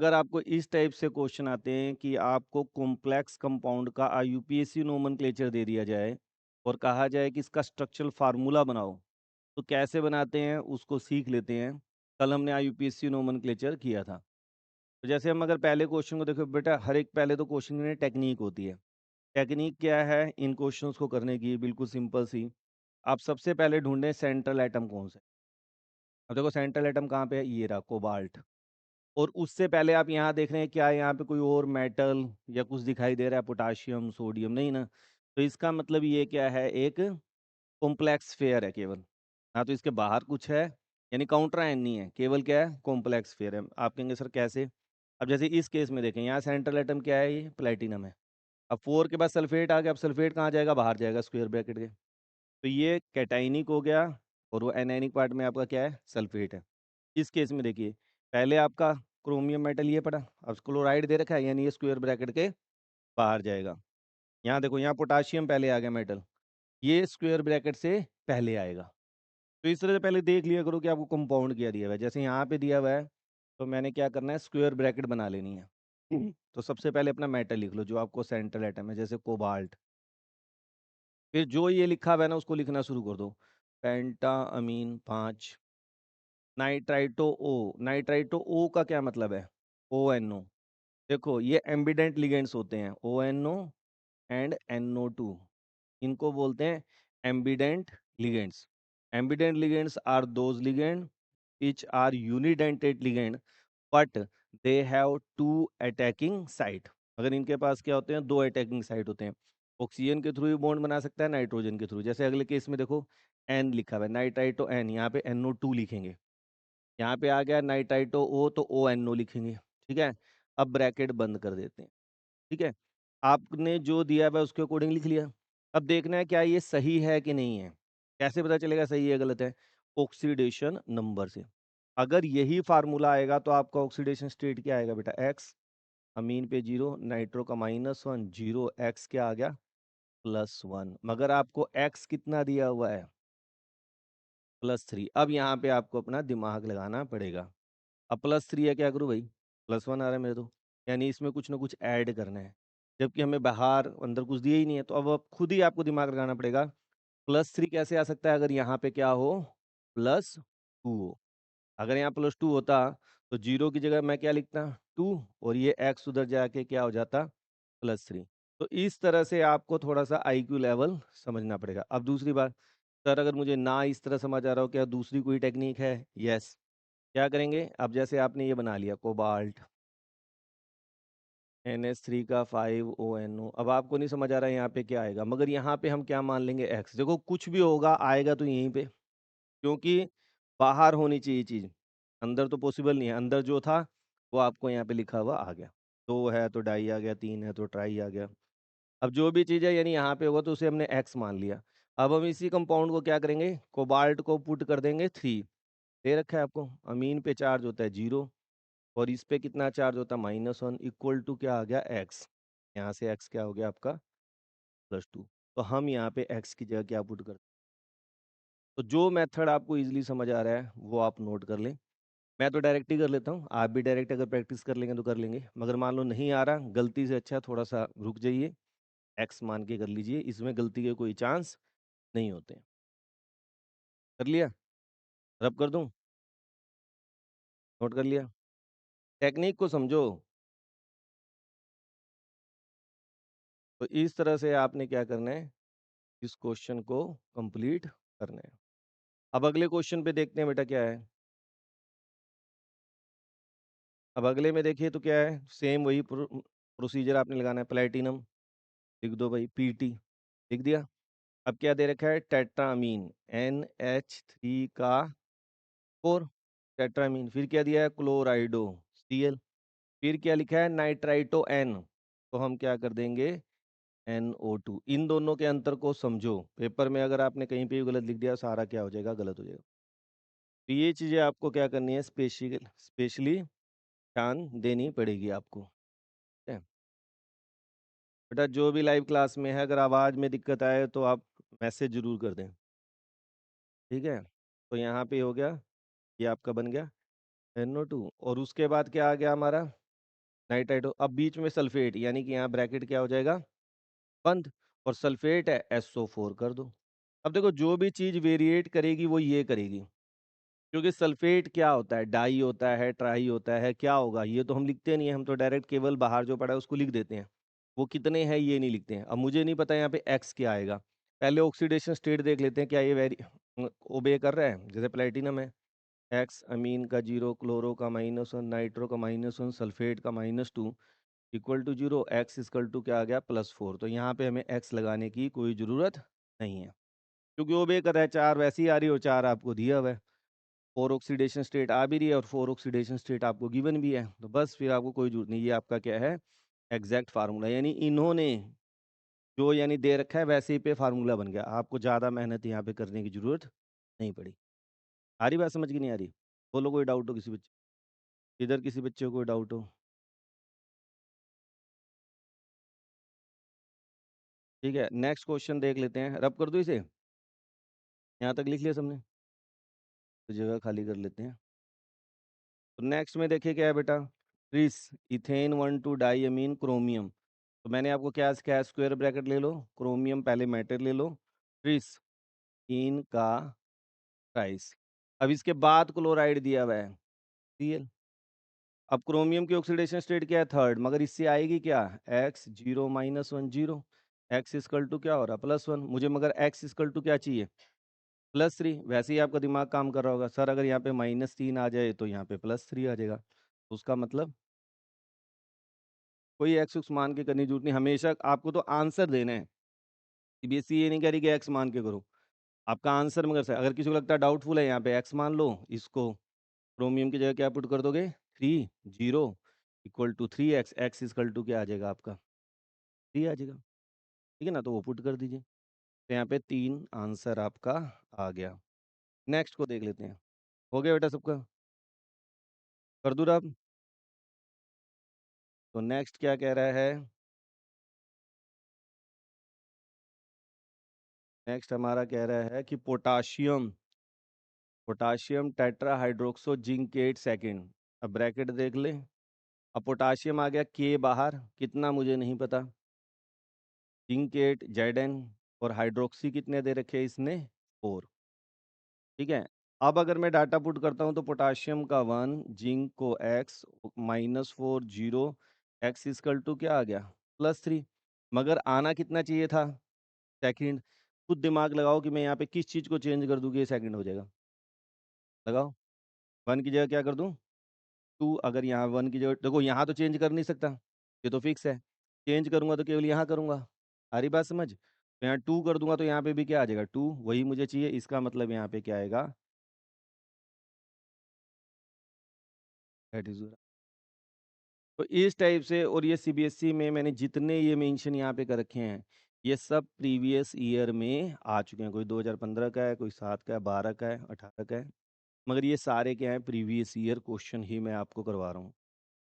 अगर आपको इस टाइप से क्वेश्चन आते हैं कि आपको कॉम्प्लेक्स कंपाउंड का यूपीएससी नोमेनक्लेचर दे दिया जाए और कहा जाए कि इसका स्ट्रक्चरल फार्मूला बनाओ, तो कैसे बनाते हैं उसको सीख लेते हैं। कल हमने यूपीएससी नोमेनक्लेचर किया था। तो जैसे हम अगर पहले क्वेश्चन को देखो बेटा, हर एक पहले तो क्वेश्चन में टेक्निक होती है। टेक्निक क्या है इन क्वेश्चंस को करने की? बिल्कुल सिंपल सी। आप सबसे पहले ढूंढें सेंट्रल एटम कौन सा है। अब देखो सेंट्रल एटम कहाँ पे है, ये रहा कोबाल्ट। और उससे पहले आप यहाँ देख रहे हैं क्या यहाँ पे कोई और मेटल या कुछ दिखाई दे रहा है, पोटाशियम सोडियम नहीं ना। तो इसका मतलब ये क्या है, एक कॉम्प्लेक्स फेयर है केवल। ना तो इसके बाहर कुछ है, यानी काउंटर आयन नहीं है, केवल क्या है, कॉम्प्लेक्स फेयर है। आप कहेंगे सर कैसे? अब जैसे इस केस में देखें, यहाँ सेंट्रल एटम क्या है, ये प्लेटिनम है। अब 4 के बाद सल्फेट आ गया। अब सल्फेट कहाँ जाएगा, बाहर जाएगा स्क्वायर ब्रैकेट के। तो ये कैटाइनिक हो गया और वो एनायनिक पार्ट में आपका क्या है, सल्फेट है। इस केस में देखिए, पहले आपका क्रोमियम मेटल ये पड़ा, अब क्लोराइड दे रखा है, यानी ये स्क्वायर ब्रैकेट के बाहर जाएगा। यहाँ देखो, यहाँ पोटाशियम पहले आ गया मेटल, ये स्क्वायर ब्रैकेट से पहले आएगा। तो इस तरह से पहले देख लिया करो कि आपको कंपाउंड क्या दिया हुआ है। जैसे यहाँ पे दिया हुआ है, तो मैंने क्या करना है, स्क्वायर ब्रैकेट बना लेनी है। तो सबसे पहले अपना मेटल लिख लो जो आपको सेंट्रल एटम है, जैसे कोबाल्ट। फिर जो ये लिखा हुआ है ना, उसको लिखना शुरू कर दो। पेंटा अमीन 5, नाइट्राइटो ओ। नाइट्राइटो ओ का क्या मतलब है, ओ एन ओ। देखो ये एम्बिडेंट लिगेंड्स होते हैं, O N O and NO2, इनको बोलते हैं ambident ligands. Ambident ligands are those ligand which are unidentate ligand but they have two attacking site। अगर इनके पास क्या होते हैं, दो अटैकिंग साइट होते हैं। ऑक्सीजन के थ्रू भी बॉन्ड बना सकता है, नाइट्रोजन के थ्रू। जैसे अगले केस में देखो, एन लिखा हुआ है, नाइट्राइटो एन, यहाँ पे NO2 लिखेंगे। यहाँ पे आ गया नाइट्राइटो ओ, तो ONO लिखेंगे। ठीक है, अब ब्रैकेट बंद कर देते हैं। ठीक है, आपने जो दिया है उसके अकॉर्डिंग लिख लिया। अब देखना है क्या ये सही है कि नहीं है। कैसे पता चलेगा सही है गलत है? ऑक्सीडेशन नंबर से। अगर यही फार्मूला आएगा तो आपका ऑक्सीडेशन स्टेट क्या आएगा बेटा, एक्स। अमीन पे 0, नाइट्रो का -1, 0, एक्स क्या आ गया, +1। मगर आपको एक्स कितना दिया हुआ है, +3। अब यहाँ पे आपको अपना दिमाग लगाना पड़ेगा। अब +3 है, क्या करूँ भाई, +1 आ रहा है मेरे तो, यानी इसमें कुछ ना कुछ ऐड करना है। जबकि हमें बाहर अंदर कुछ दिया ही नहीं है, तो अब खुद ही आपको दिमाग लगाना पड़ेगा। +3 कैसे आ सकता है, अगर यहाँ पे क्या हो, +2 हो। अगर यहाँ +2 होता तो 0 की जगह मैं क्या लिखता, 2, और ये x उधर जाके क्या हो जाता, +3। तो इस तरह से आपको थोड़ा सा IQ लेवल समझना पड़ेगा। अब दूसरी बात, सर अगर मुझे ना इस तरह समझ आ रहा हो, क्या दूसरी कोई टेक्निक है? यस। क्या करेंगे, अब जैसे आपने ये बना लिया कोबाल्ट, NH3 का 5 ONO। अब आपको नहीं समझ आ रहा है यहाँ पे क्या आएगा, मगर यहाँ पे हम क्या मान लेंगे, x। देखो कुछ भी होगा आएगा तो यहीं पे, क्योंकि बाहर होनी चाहिए चीज़, अंदर तो पॉसिबल नहीं है। अंदर जो था वो आपको यहाँ पे लिखा हुआ आ गया। 2 है तो डाई आ गया, 3 है तो ट्राई आ गया। अब जो भी चीज़ है यानी यहाँ पे होगा तो उसे हमने x मान लिया। अब हम इसी कंपाउंड को क्या करेंगे, कोबाल्ट को पुट कर देंगे 3। दे रखा है आपको, अमीन पे चार्ज होता है 0, और इस पे कितना चार्ज होता है, -1, इक्वल टू क्या आ गया, x। यहाँ से x क्या हो गया आपका, +2। तो हम यहाँ पे x की जगह क्या पुट कर, तो जो मेथड आपको इजीली समझ आ रहा है वो आप नोट कर लें। मैं तो डायरेक्ट ही कर लेता हूँ, आप भी डायरेक्ट अगर प्रैक्टिस कर लेंगे तो कर लेंगे। मगर मान लो नहीं आ रहा गलती से, अच्छा थोड़ा सा रुक जाइए, x मान के कर लीजिए, इसमें गलती के कोई चांस नहीं होते हैं। कर लिया, रब कर दूँ, नोट कर लिया, टेक्निक को समझो। तो इस तरह से आपने क्या करना है, इस क्वेश्चन को कंप्लीट करना है। अब अगले क्वेश्चन पे देखते हैं बेटा क्या है। अब अगले में देखिए तो क्या है, सेम वही प्रोसीजर आपने लगाना है। प्लेटिनम लिख दो भाई, Pt लिख दिया। अब क्या दे रखा है, टेट्रामीन, NH3 का 4, टेट्रामीन। फिर क्या दिया है, क्लोराइडो, Cl। फिर क्या लिखा है, नाइट्राइटो N। तो हम क्या कर देंगे, NO2। इन दोनों के अंतर को समझो, पेपर में अगर आपने कहीं पे भी गलत लिख दिया सारा क्या हो जाएगा, गलत हो जाएगा। तो ये चीज़ें आपको क्या करनी है, स्पेशली ध्यान देनी पड़ेगी आपको। ठीक है बेटा, जो भी लाइव क्लास में है, अगर आवाज़ में दिक्कत आए तो आप मैसेज ज़रूर कर दें। ठीक है, तो यहाँ पे हो गया, ये आपका बन गया NO2, और उसके बाद क्या आ गया हमारा, नाइट्राइट हो, अब बीच में सल्फेट, यानी कि यहाँ ब्रैकेट क्या हो जाएगा, बंद, और सल्फेट है SO4 कर दो। अब देखो जो भी चीज़ वेरिएट करेगी वो ये करेगी, क्योंकि सल्फेट क्या होता है, डाई होता है, ट्राई होता है, क्या होगा ये तो हम लिखते नहीं है, हम तो डायरेक्ट केवल बाहर जो पड़ा है उसको लिख देते हैं। वो कितने हैं ये नहीं लिखते हैं। अब मुझे नहीं पता यहाँ पे एक्स क्या आएगा, पहले ऑक्सीडेशन स्टेट देख लेते हैं, क्या ये ओबे कर रहा है, जैसे प्लेटिनम है, एक्स अमीन का 0, क्लोरो का -1, नाइट्रो का -1, सल्फेट का -2 equal to 0, x equal to क्या आ गया, +4। तो यहाँ पे हमें एक्स लगाने की कोई ज़रूरत नहीं है, क्योंकि ओबे कर रहा है, 4 वैसी आ रही है और 4 आपको दिया हुआ है, 4 ऑक्सीडेशन स्टेट आ भी रही है और 4 ऑक्सीडेशन स्टेट आपको गिवन भी है, तो बस फिर आपको कोई जरूरत नहीं, ये आपका क्या है, एग्जैक्ट फार्मूला, यानी इन्होंने जो यानी दे रखा है वैसे ही पे फार्मूला बन गया, आपको ज़्यादा मेहनत यहाँ पे करने की जरूरत नहीं पड़ी। आ रही बात समझ की नहीं आ रही? बोलो कोई डाउट हो किसी बच्चे, इधर किसी बच्चे को कोई डाउट हो? ठीक है, नेक्स्ट क्वेश्चन देख लेते हैं, रब कर दो इसे, यहाँ तक लिख लिया सबने, तो जगह खाली कर लेते हैं। तो नेक्स्ट में देखिए क्या है बेटा, ट्रिस इथेन 1,2-डाईअमीन क्रोमियम, तो मैंने आपको क्या क्या स्क्वायर ब्रैकेट ले लो, क्रोमियम पहले मेटल ले लो, ट्रिस इन का प्राइस, अब इसके बाद क्लोराइड दिया हुआ है Cl। अब क्रोमियम की ऑक्सीडेशन स्टेट क्या है, थर्ड, मगर इससे आएगी क्या, X0-1 0, एक्स इक्वल टू क्या हो रहा, +1, मुझे मगर एक्स इक्वल टू क्या चाहिए, +3। वैसे ही आपका दिमाग काम कर रहा होगा, सर अगर यहाँ पे -3 आ जाए तो यहाँ पे +3 आ जाएगा, तो उसका मतलब कोई एक्स उक्स मान के करने की जरूरत नहीं, हमेशा आपको तो आंसर देना है, सीबीएसई ये नहीं कह रही कि एक्स मान के करो, आपका आंसर मगर से अगर किसी को लगता है डाउटफुल है, यहाँ पे एक्स मान लो, इसको क्रोमियम की जगह क्या पुट कर दोगे, 3 0 equal to 3x, x equal to क्या आ जाएगा आपका, 3 आ जाएगा, ठीक है ना, तो वो पुट कर दीजिए, तो यहाँ पे 3 आंसर आपका आ गया। नेक्स्ट को देख लेते हैं, हो गया बेटा सबका, कर दूँ अब? तो नेक्स्ट क्या कह रहा है, नेक्स्ट हमारा कह रहा है कि potassium, potassium tetra hydroxo zincate second, अब ब्रैकेट देख ले, अब पोटाशियम आ गया के बाहर, कितना मुझे नहीं पता, जिंकेट Zn, और हाइड्रोक्सी कितने दे रखे इसने, 4, ठीक है। अब अगर मैं डाटा पुट करता हूँ तो पोटाशियम का 1, जिंक को x, -4 0, एक्स इक्वल टू क्या आ गया, +3, मगर आना कितना चाहिए था, सेकंड। खुद दिमाग लगाओ कि मैं यहाँ पे किस चीज़ को चेंज कर दूँ कि ये सेकंड हो जाएगा, लगाओ, 1 की जगह क्या कर दूँ, 2, अगर यहाँ 1 की जगह, देखो यहाँ तो चेंज कर नहीं सकता, ये तो फिक्स है, चेंज करूँगा तो केवल यहाँ करूँगा, आ रही बात समझ, तो यहाँ 2 कर दूंगा तो यहाँ पे भी क्या आ जाएगा, 2, वही मुझे चाहिए, इसका मतलब यहाँ पे क्या आएगा, दैट इज, तो इस टाइप से, और ये सीबीएसई में मैंने जितने ये मेंशन यहाँ पे कर रखे हैं, ये सब प्रीवियस ईयर में आ चुके हैं, कोई 2015 का है, कोई 7 का है, 12 का है, 18 का है, मगर ये सारे क्या हैं, प्रीवियस ईयर क्वेश्चन ही मैं आपको करवा रहा हूँ,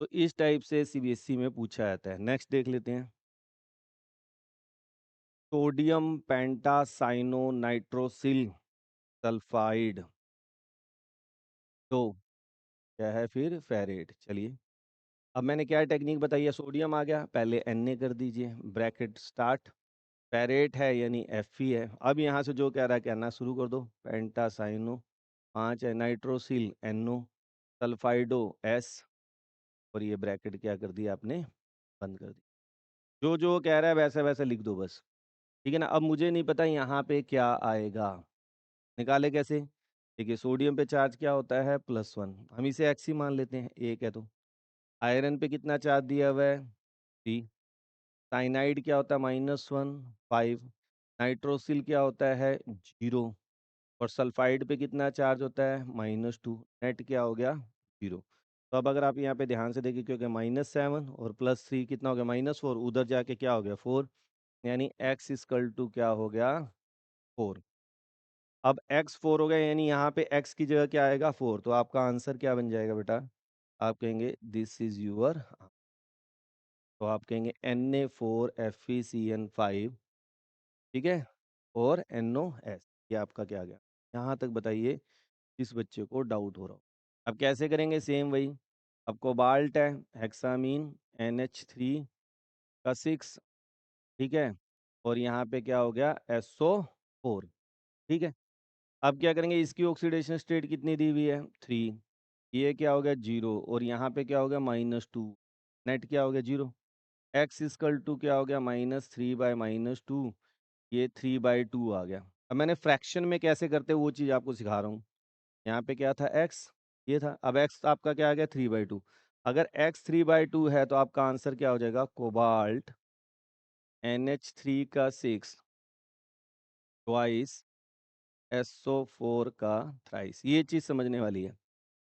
तो इस टाइप से सीबीएसई में पूछा जाता है। नेक्स्ट देख लेते हैं, सोडियम पेंटासाइनो नाइट्रोसिल सल्फाइड, तो क्या है फिर, फेरेट, चलिए, अब मैंने क्या टेक्निक बताई है, सोडियम आ गया, पहले Na कर दीजिए, ब्रैकेट स्टार्ट, फेरेट है यानी Fe है, अब यहाँ से जो कह रहा है कहना शुरू कर दो, पेंटासाइनो 5 है, नाइट्रोसिल NO, सल्फाइडो S, और ये ब्रैकेट क्या कर दिया आपने, बंद कर दी, जो जो कह रहा है वैसा वैसा लिख दो बस, ठीक है ना। अब मुझे नहीं पता यहाँ पे क्या आएगा, निकाले कैसे, देखिए सोडियम पे चार्ज क्या होता है, +1, हम इसे एक्स ही मान लेते हैं, एक है तो, आयरन पे कितना चार्ज दिया हुआ है, 3, साइनाइड क्या होता है, -1 5, नाइट्रोसिल क्या होता है, 0, और सल्फाइड पे कितना चार्ज होता है, -2, नेट क्या हो गया, 0। तो अब अगर आप यहाँ पे ध्यान से देखिए, क्योंकि -7 और +3 कितना हो गया, -4, उधर जाके क्या हो गया, 4, यानी एक्स इक्वल टू क्या हो गया, 4। अब एक्स 4 हो गया, यानी यहाँ पे एक्स की जगह क्या आएगा, 4, तो आपका आंसर क्या बन जाएगा बेटा, आप कहेंगे दिस इज यूअर, तो आप कहेंगे Na4FeCN5, ठीक है, और NOS, ये आपका क्या आ गया, यहाँ तक बताइए किस बच्चे को डाउट हो रहा हो। अब कैसे करेंगे, सेम वही, अब कोबाल्ट है, हेक्सामीन NH3 का 6, ठीक है? और यहाँ पे क्या हो गया SO4, ठीक है? अब क्या करेंगे, इसकी ऑक्सीडेशन स्टेट कितनी दी हुई है 3, ये क्या हो गया 0 और यहाँ पे क्या हो गया -2, नेट क्या हो गया 0। x इक्वल टू क्या हो गया -3/-2, ये 3/2 आ गया। अब मैंने फ्रैक्शन में कैसे करते हैं वो चीज़ आपको सिखा रहा हूँ। यहाँ पे क्या था x, ये था, अब x आपका क्या आ गया 3/2। अगर x 3/2 है तो आपका आंसर क्या हो जाएगा, कोबाल्ट NH3 का 6 ट्वाइस SO4 का थ्राइस, ये चीज़ समझने वाली है।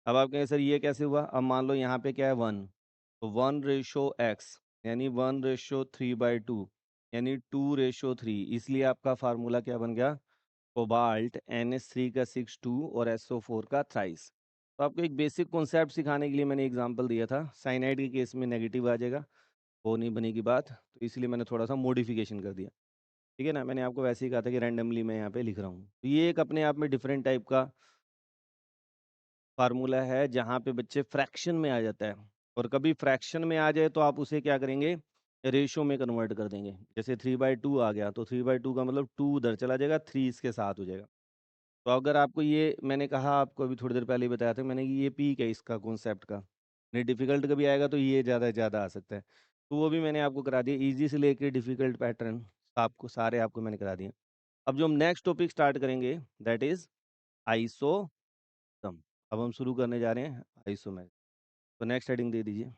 अब आप कहेंगे सर ये कैसे हुआ? अब मान लो यहाँ पे क्या है 1, तो 1:x यानी 1:3/2 यानी 2:3, इसलिए आपका फार्मूला क्या बन गया, कोबाल्ट NH3 का 6 2 और SO4 का थ्राइस। तो आपको एक बेसिक कॉन्सेप्ट सिखाने के लिए मैंने एग्जांपल दिया था, साइनाइड के केस में नेगेटिव आ जाएगा, वो नहीं बनेगी बात, तो इसलिए मैंने थोड़ा सा मॉडिफिकेशन कर दिया, ठीक है ना? मैंने आपको वैसे ही कहा था कि रैंडमली मैं यहाँ पे लिख रहा हूँ। तो ये एक अपने आप में डिफरेंट टाइप का फार्मूला है जहाँ पे बच्चे फ्रैक्शन में आ जाता है, और कभी फ्रैक्शन में आ जाए तो आप उसे क्या करेंगे, रेशो में कन्वर्ट कर देंगे। जैसे 3/2 आ गया तो 3/2 का मतलब 2 उधर चला जाएगा, 3 इसके साथ हो जाएगा। तो अगर आपको ये मैंने कहा, आपको अभी थोड़ी देर पहले ही बताया था मैंने कि ये पीक है इसका कॉन्सेप्ट का, नहीं डिफिकल्ट कभी आएगा तो ये ज़्यादा से ज़्यादा आ सकता है, तो वो भी मैंने आपको करा दिया, ईजी से लेके डिफिकल्ट पैटर्न आपको सारे आपको मैंने करा दिए। अब जो हम नेक्स्ट टॉपिक स्टार्ट करेंगे दैट इज आइसो, अब हम शुरू करने जा रहे हैं आइसोमेर। तो नेक्स्ट हेडिंग दे दीजिए।